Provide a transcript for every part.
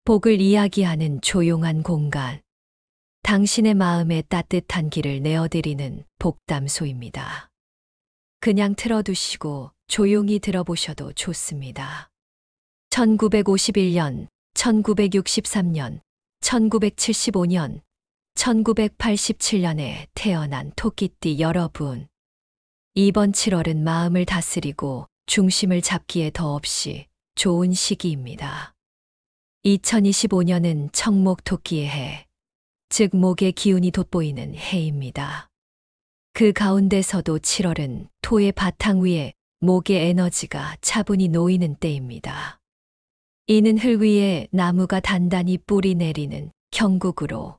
복을 이야기하는 조용한 공간. 당신의 마음에 따뜻한 길을 내어드리는 복담소입니다. 그냥 틀어두시고 조용히 들어보셔도 좋습니다. 1951년, 1963년, 1975년, 1987년에 태어난 토끼띠 여러분. 이번 7월은 마음을 다스리고 중심을 잡기에 더없이 좋은 시기입니다. 2025년은 청목 토끼의 해, 즉 목의 기운이 돋보이는 해입니다. 그 가운데서도 7월은 토의 바탕 위에 목의 에너지가 차분히 놓이는 때입니다. 이는 흙 위에 나무가 단단히 뿌리 내리는 형국으로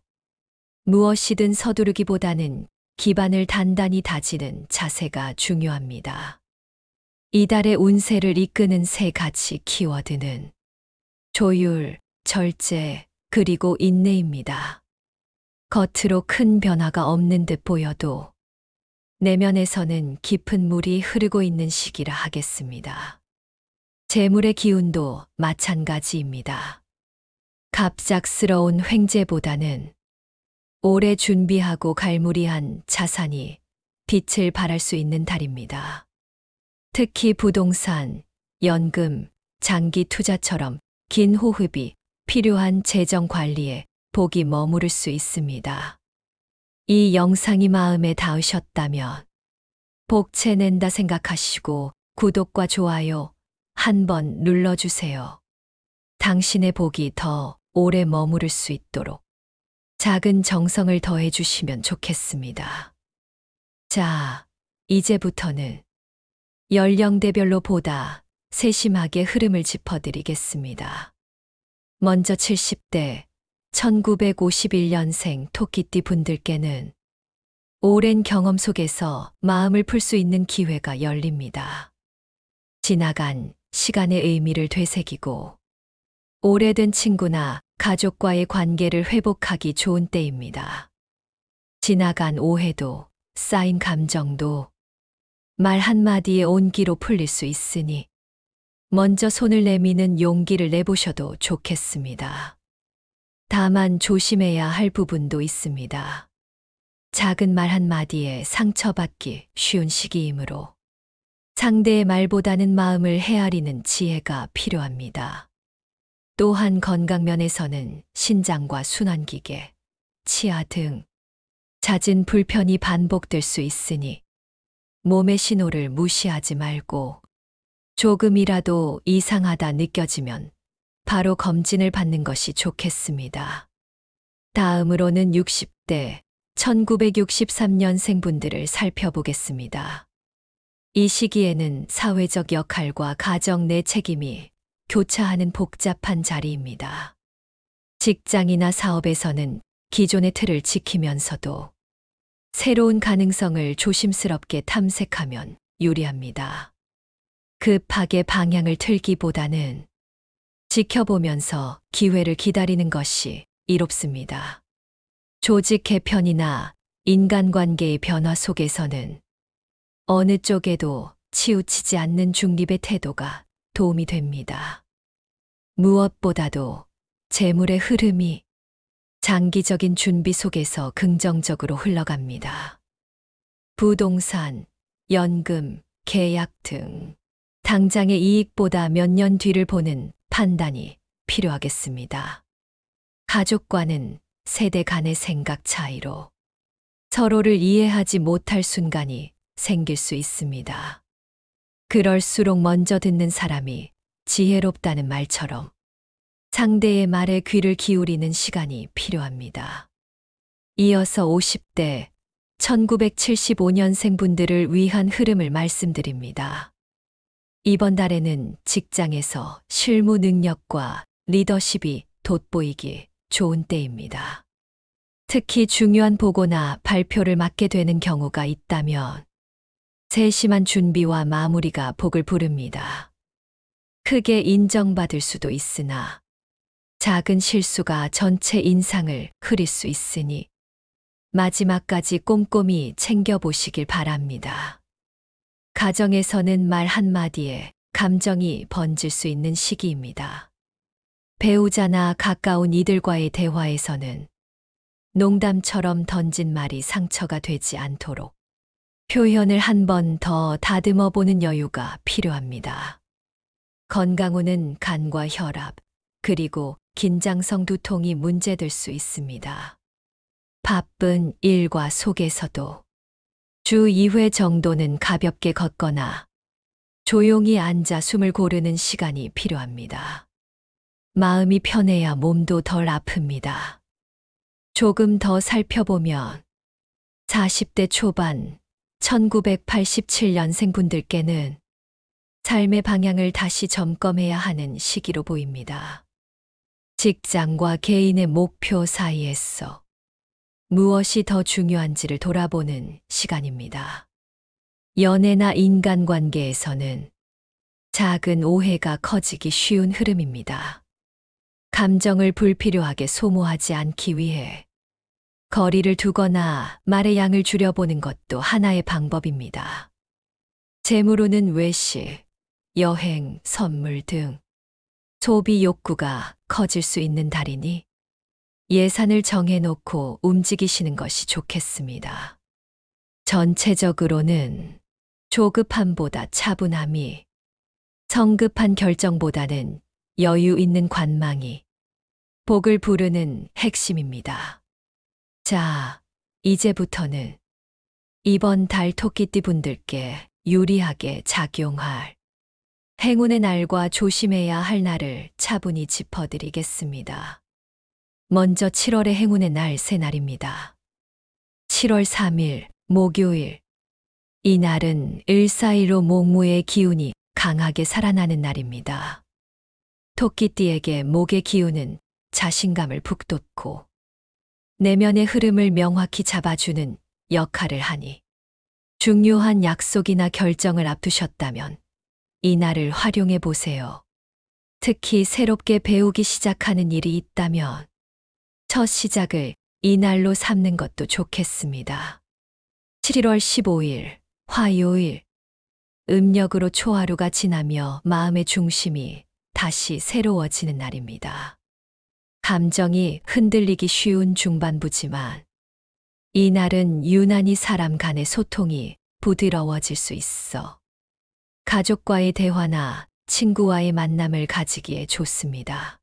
무엇이든 서두르기보다는 기반을 단단히 다지는 자세가 중요합니다. 이달의 운세를 이끄는 세 가지 키워드는 조율, 절제, 그리고 인내입니다. 겉으로 큰 변화가 없는 듯 보여도 내면에서는 깊은 물이 흐르고 있는 시기라 하겠습니다. 재물의 기운도 마찬가지입니다. 갑작스러운 횡재보다는 오래 준비하고 갈무리한 자산이 빛을 발할 수 있는 달입니다. 특히 부동산, 연금, 장기 투자처럼 긴 호흡이 필요한 재정 관리에 복이 머무를 수 있습니다. 이 영상이 마음에 닿으셨다면 복채 낸다 생각하시고 구독과 좋아요 한번 눌러주세요. 당신의 복이 더 오래 머무를 수 있도록 작은 정성을 더해주시면 좋겠습니다. 자, 이제부터는 연령대별로 보다 세심하게 흐름을 짚어드리겠습니다. 먼저 70대 1951년생 토끼띠 분들께는 오랜 경험 속에서 마음을 풀 수 있는 기회가 열립니다. 지나간 시간의 의미를 되새기고 오래된 친구나 가족과의 관계를 회복하기 좋은 때입니다. 지나간 오해도 쌓인 감정도 말 한마디의 온기로 풀릴 수 있으니 먼저 손을 내미는 용기를 내보셔도 좋겠습니다. 다만 조심해야 할 부분도 있습니다. 작은 말 한마디에 상처받기 쉬운 시기이므로 상대의 말보다는 마음을 헤아리는 지혜가 필요합니다. 또한 건강면에서는 신장과 순환기계, 치아 등 잦은 불편이 반복될 수 있으니 몸의 신호를 무시하지 말고 조금이라도 이상하다 느껴지면 바로 검진을 받는 것이 좋겠습니다. 다음으로는 60대 1963년생 분들을 살펴보겠습니다. 이 시기에는 사회적 역할과 가정 내 책임이 교차하는 복잡한 자리입니다. 직장이나 사업에서는 기존의 틀을 지키면서도 새로운 가능성을 조심스럽게 탐색하면 유리합니다. 급하게 방향을 틀기보다는 지켜보면서 기회를 기다리는 것이 이롭습니다. 조직 개편이나 인간관계의 변화 속에서는 어느 쪽에도 치우치지 않는 중립의 태도가 도움이 됩니다. 무엇보다도 재물의 흐름이 장기적인 준비 속에서 긍정적으로 흘러갑니다. 부동산, 연금, 계약 등 당장의 이익보다 몇 년 뒤를 보는 판단이 필요하겠습니다. 가족과는 세대 간의 생각 차이로 서로를 이해하지 못할 순간이 생길 수 있습니다. 그럴수록 먼저 듣는 사람이 지혜롭다는 말처럼 상대의 말에 귀를 기울이는 시간이 필요합니다. 이어서 50대 1975년생 분들을 위한 흐름을 말씀드립니다. 이번 달에는 직장에서 실무 능력과 리더십이 돋보이기 좋은 때입니다. 특히 중요한 보고나 발표를 맡게 되는 경우가 있다면 세심한 준비와 마무리가 복을 부릅니다. 크게 인정받을 수도 있으나 작은 실수가 전체 인상을 흐릴 수 있으니 마지막까지 꼼꼼히 챙겨보시길 바랍니다. 가정에서는 말 한마디에 감정이 번질 수 있는 시기입니다. 배우자나 가까운 이들과의 대화에서는 농담처럼 던진 말이 상처가 되지 않도록 표현을 한 번 더 다듬어 보는 여유가 필요합니다. 건강 후는 간과 혈압, 그리고 긴장성 두통이 문제될 수 있습니다. 바쁜 일과 속에서도 주 2회 정도는 가볍게 걷거나 조용히 앉아 숨을 고르는 시간이 필요합니다. 마음이 편해야 몸도 덜 아픕니다. 조금 더 살펴보면 40대 초반 1987년생 분들께는 삶의 방향을 다시 점검해야 하는 시기로 보입니다. 직장과 개인의 목표 사이에서 무엇이 더 중요한지를 돌아보는 시간입니다. 연애나 인간관계에서는 작은 오해가 커지기 쉬운 흐름입니다. 감정을 불필요하게 소모하지 않기 위해 거리를 두거나 말의 양을 줄여보는 것도 하나의 방법입니다. 재물로는 외식, 여행, 선물 등 소비 욕구가 커질 수 있는 달이니 예산을 정해놓고 움직이시는 것이 좋겠습니다. 전체적으로는 조급함보다 차분함이, 성급한 결정보다는 여유 있는 관망이 복을 부르는 핵심입니다. 자, 이제부터는 이번 달 토끼띠 분들께 유리하게 작용할 행운의 날과 조심해야 할 날을 차분히 짚어드리겠습니다. 먼저 7월의 행운의 날 3날입니다. 7월 3일 목요일. 이 날은 일사일로 목무의 기운이 강하게 살아나는 날입니다. 토끼띠에게 목의 기운은 자신감을 북돋고 내면의 흐름을 명확히 잡아주는 역할을 하니 중요한 약속이나 결정을 앞두셨다면 이 날을 활용해 보세요. 특히 새롭게 배우기 시작하는 일이 있다면 첫 시작을 이 날로 삼는 것도 좋겠습니다. 7월 15일 화요일. 음력으로 초하루가 지나며 마음의 중심이 다시 새로워지는 날입니다. 감정이 흔들리기 쉬운 중반부지만 이 날은 유난히 사람 간의 소통이 부드러워질 수 있어 가족과의 대화나 친구와의 만남을 가지기에 좋습니다.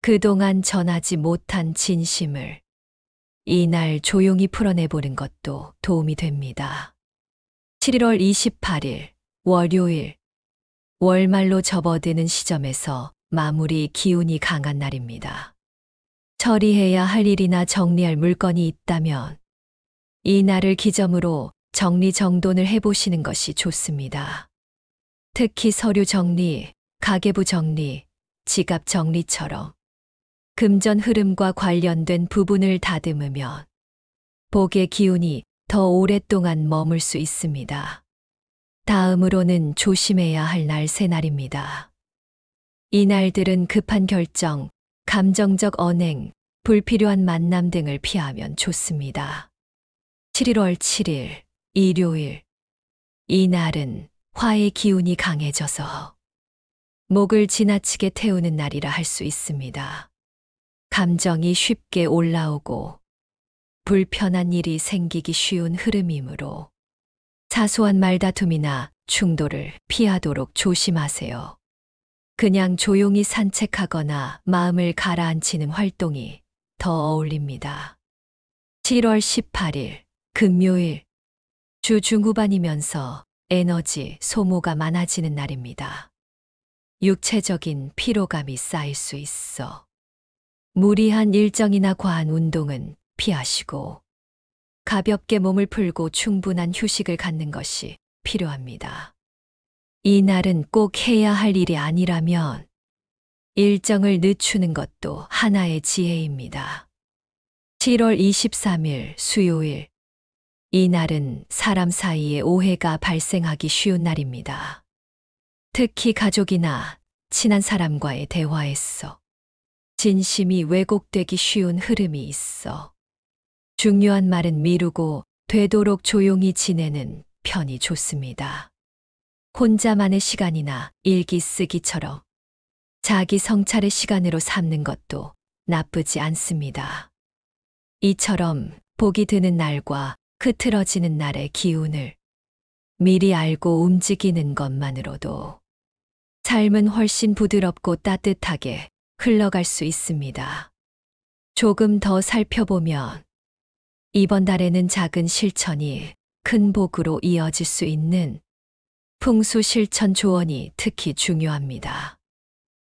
그동안 전하지 못한 진심을 이 날 조용히 풀어내보는 것도 도움이 됩니다. 7월 28일 월요일. 월말로 접어드는 시점에서 마무리 기운이 강한 날입니다. 처리해야 할 일이나 정리할 물건이 있다면 이 날을 기점으로 정리정돈을 해보시는 것이 좋습니다. 특히 서류 정리, 가계부 정리, 지갑 정리처럼 금전 흐름과 관련된 부분을 다듬으면 복의 기운이 더 오랫동안 머물 수 있습니다. 다음으로는 조심해야 할 날 3날입니다. 이 날들은 급한 결정, 감정적 언행, 불필요한 만남 등을 피하면 좋습니다. 7월 7일 일요일. 이 날은 화의 기운이 강해져서 목을 지나치게 태우는 날이라 할 수 있습니다. 감정이 쉽게 올라오고 불편한 일이 생기기 쉬운 흐름이므로 사소한 말다툼이나 충돌을 피하도록 조심하세요. 그냥 조용히 산책하거나 마음을 가라앉히는 활동이 더 어울립니다. 7월 18일 금요일. 주 중후반이면서 에너지 소모가 많아지는 날입니다. 육체적인 피로감이 쌓일 수 있어 무리한 일정이나 과한 운동은 피하시고 가볍게 몸을 풀고 충분한 휴식을 갖는 것이 필요합니다. 이 날은 꼭 해야 할 일이 아니라면 일정을 늦추는 것도 하나의 지혜입니다. 7월 23일 수요일. 이 날은 사람 사이에 오해가 발생하기 쉬운 날입니다. 특히 가족이나 친한 사람과의 대화에서 진심이 왜곡되기 쉬운 흐름이 있어 중요한 말은 미루고 되도록 조용히 지내는 편이 좋습니다. 혼자만의 시간이나 일기 쓰기처럼 자기 성찰의 시간으로 삼는 것도 나쁘지 않습니다. 이처럼 복이 드는 날과 흐트러지는 날의 기운을 미리 알고 움직이는 것만으로도 삶은 훨씬 부드럽고 따뜻하게 흘러갈 수 있습니다. 조금 더 살펴보면 이번 달에는 작은 실천이 큰 복으로 이어질 수 있는 풍수 실천 조언이 특히 중요합니다.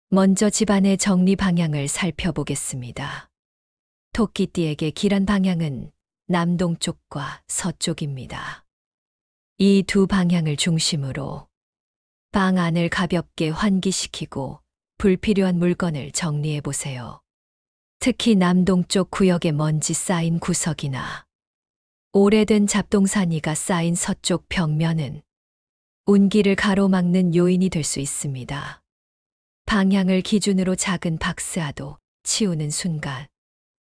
먼저 집안의 정리 방향을 살펴보겠습니다. 토끼띠에게 길한 방향은 남동쪽과 서쪽입니다. 이 두 방향을 중심으로 방 안을 가볍게 환기시키고 불필요한 물건을 정리해 보세요. 특히 남동쪽 구역에 먼지 쌓인 구석이나 오래된 잡동사니가 쌓인 서쪽 벽면은 운기를 가로막는 요인이 될 수 있습니다. 방향을 기준으로 작은 박스화도 치우는 순간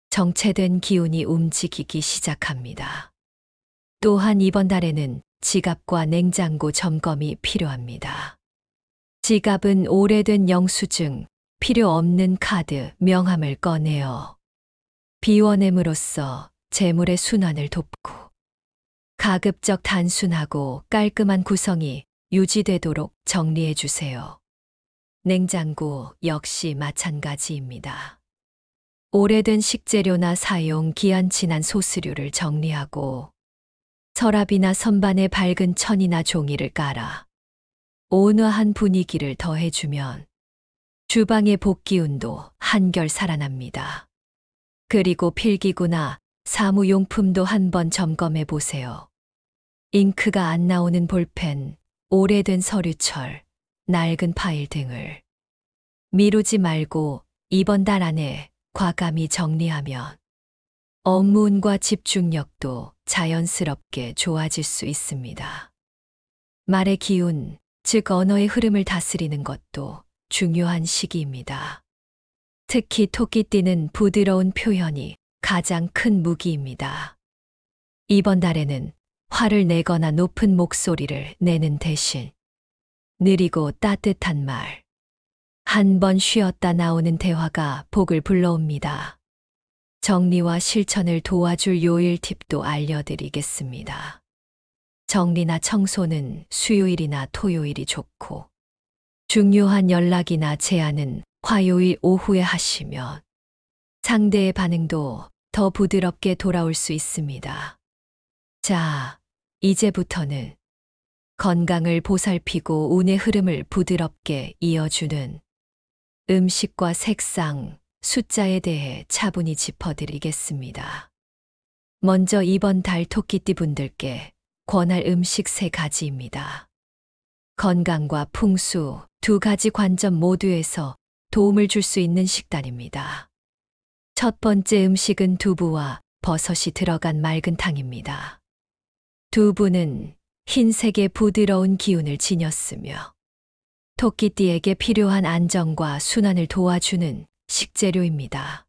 정체된 기운이 움직이기 시작합니다. 또한 이번 달에는 지갑과 냉장고 점검이 필요합니다. 지갑은 오래된 영수증, 필요 없는 카드, 명함을 꺼내어 비워냄으로써 재물의 순환을 돕고 가급적 단순하고 깔끔한 구성이 유지되도록 정리해 주세요. 냉장고 역시 마찬가지입니다. 오래된 식재료나 사용 기한 지난 소스류를 정리하고 서랍이나 선반에 밝은 천이나 종이를 깔아 온화한 분위기를 더해주면 주방의 복기운도 한결 살아납니다. 그리고 필기구나 사무용품도 한번 점검해 보세요. 잉크가 안 나오는 볼펜, 오래된 서류철, 낡은 파일 등을 미루지 말고 이번 달 안에 과감히 정리하면 업무운과 집중력도 자연스럽게 좋아질 수 있습니다. 말의 기운, 즉 언어의 흐름을 다스리는 것도 중요한 시기입니다. 특히 토끼띠는 부드러운 표현이 가장 큰 무기입니다. 이번 달에는 화를 내거나 높은 목소리를 내는 대신 느리고 따뜻한 말, 한 번 쉬었다 나오는 대화가 복을 불러옵니다. 정리와 실천을 도와줄 요일 팁도 알려드리겠습니다. 정리나 청소는 수요일이나 토요일이 좋고, 중요한 연락이나 제안은 화요일 오후에 하시면 상대의 반응도 더 부드럽게 돌아올 수 있습니다. 자, 이제부터는 건강을 보살피고 운의 흐름을 부드럽게 이어주는 음식과 색상, 숫자에 대해 차분히 짚어드리겠습니다. 먼저 이번 달 토끼띠 분들께 권할 음식 3가지입니다. 건강과 풍수 두 가지 관점 모두에서 도움을 줄 수 있는 식단입니다. 첫 번째 음식은 두부와 버섯이 들어간 맑은 탕입니다. 두부는 흰색의 부드러운 기운을 지녔으며 토끼띠에게 필요한 안정과 순환을 도와주는 식재료입니다.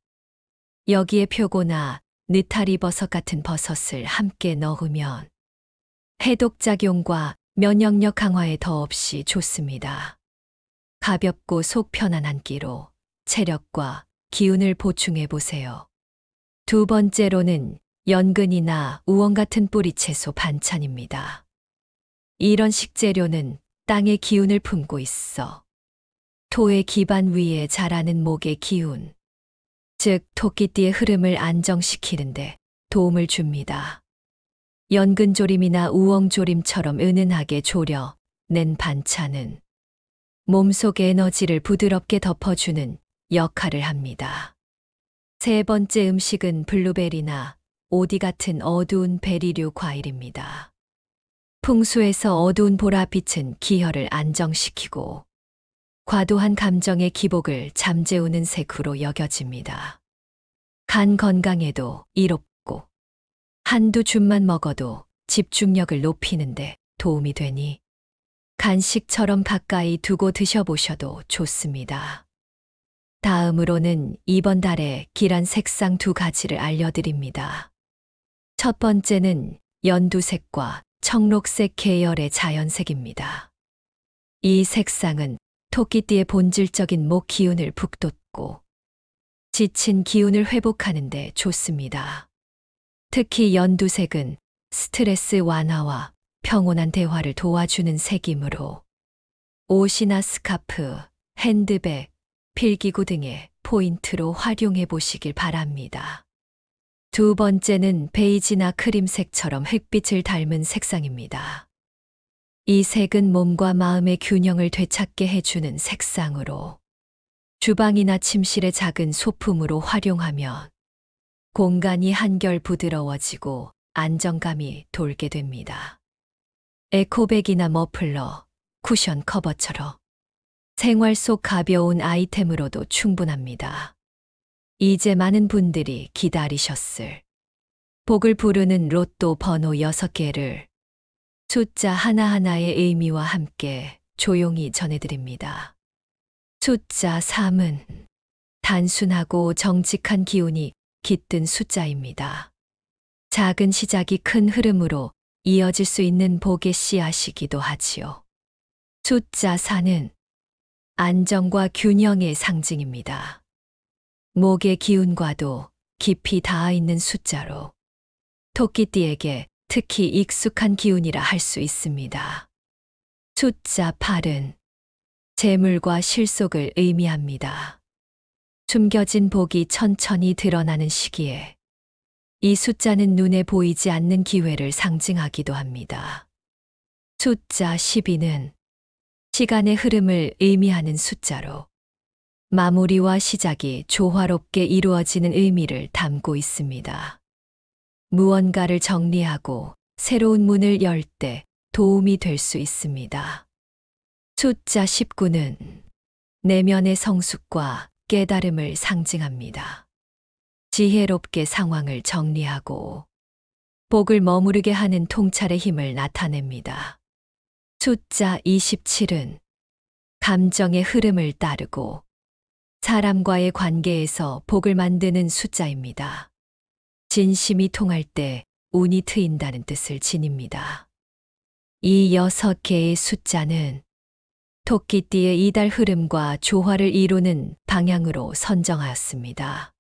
여기에 표고나 느타리 버섯 같은 버섯을 함께 넣으면 해독작용과 면역력 강화에 더없이 좋습니다. 가볍고 속 편한 한 끼로 체력과 기운을 보충해 보세요. 두 번째로는 연근이나 우엉 같은 뿌리채소 반찬입니다. 이런 식재료는 땅의 기운을 품고 있어 토의 기반 위에 자라는 목의 기운, 즉 토끼띠의 흐름을 안정시키는데 도움을 줍니다. 연근조림이나 우엉조림처럼 은은하게 졸여 낸 반찬은 몸속 에너지를 부드럽게 덮어주는 역할을 합니다. 세 번째 음식은 블루베리나 오디 같은 어두운 베리류 과일입니다. 풍수에서 어두운 보랏빛은 기혈을 안정시키고 과도한 감정의 기복을 잠재우는 색으로 여겨집니다. 간 건강에도 이롭고 한두 줌만 먹어도 집중력을 높이는데 도움이 되니 간식처럼 가까이 두고 드셔보셔도 좋습니다. 다음으로는 이번 달에 길한 색상 2가지를 알려드립니다. 첫 번째는 연두색과 청록색 계열의 자연색입니다. 이 색상은 토끼띠의 본질적인 목 기운을 북돋고 지친 기운을 회복하는 데 좋습니다. 특히 연두색은 스트레스 완화와 평온한 대화를 도와주는 색이므로 옷이나 스카프, 핸드백, 필기구 등의 포인트로 활용해 보시길 바랍니다. 두 번째는 베이지나 크림색처럼 흑빛을 닮은 색상입니다. 이 색은 몸과 마음의 균형을 되찾게 해주는 색상으로 주방이나 침실의 작은 소품으로 활용하면 공간이 한결 부드러워지고 안정감이 돌게 됩니다. 에코백이나 머플러, 쿠션 커버처럼 생활 속 가벼운 아이템으로도 충분합니다. 이제 많은 분들이 기다리셨을 복을 부르는 로또 번호 6개를 숫자 하나하나의 의미와 함께 조용히 전해드립니다. 숫자 3은 단순하고 정직한 기운이 깃든 숫자입니다. 작은 시작이 큰 흐름으로 이어질 수 있는 복의 씨앗이기도 하지요. 숫자 4는 안정과 균형의 상징입니다. 목의 기운과도 깊이 닿아 있는 숫자로 토끼띠에게 특히 익숙한 기운이라 할 수 있습니다. 숫자 8은 재물과 실속을 의미합니다. 숨겨진 복이 천천히 드러나는 시기에 이 숫자는 눈에 보이지 않는 기회를 상징하기도 합니다. 숫자 12는 시간의 흐름을 의미하는 숫자로 마무리와 시작이 조화롭게 이루어지는 의미를 담고 있습니다. 무언가를 정리하고 새로운 문을 열 때 도움이 될 수 있습니다. 숫자 19는 내면의 성숙과 깨달음을 상징합니다. 지혜롭게 상황을 정리하고 복을 머무르게 하는 통찰의 힘을 나타냅니다. 숫자 27은 감정의 흐름을 따르고 사람과의 관계에서 복을 만드는 숫자입니다. 진심이 통할 때 운이 트인다는 뜻을 지닙니다. 이 6개의 숫자는 토끼띠의 이달 흐름과 조화를 이루는 방향으로 선정하였습니다.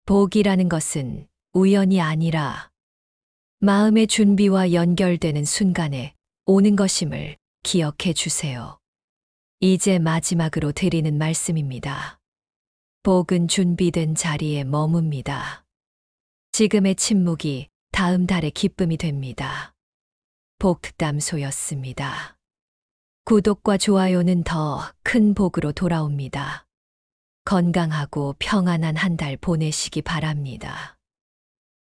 복이라는 것은 우연이 아니라 마음의 준비와 연결되는 순간에 오는 것임을 기억해 주세요. 이제 마지막으로 드리는 말씀입니다. 복은 준비된 자리에 머뭅니다. 지금의 침묵이 다음 달의 기쁨이 됩니다. 복담소였습니다. 구독과 좋아요는 더 큰 복으로 돌아옵니다. 건강하고 평안한 한 달 보내시기 바랍니다.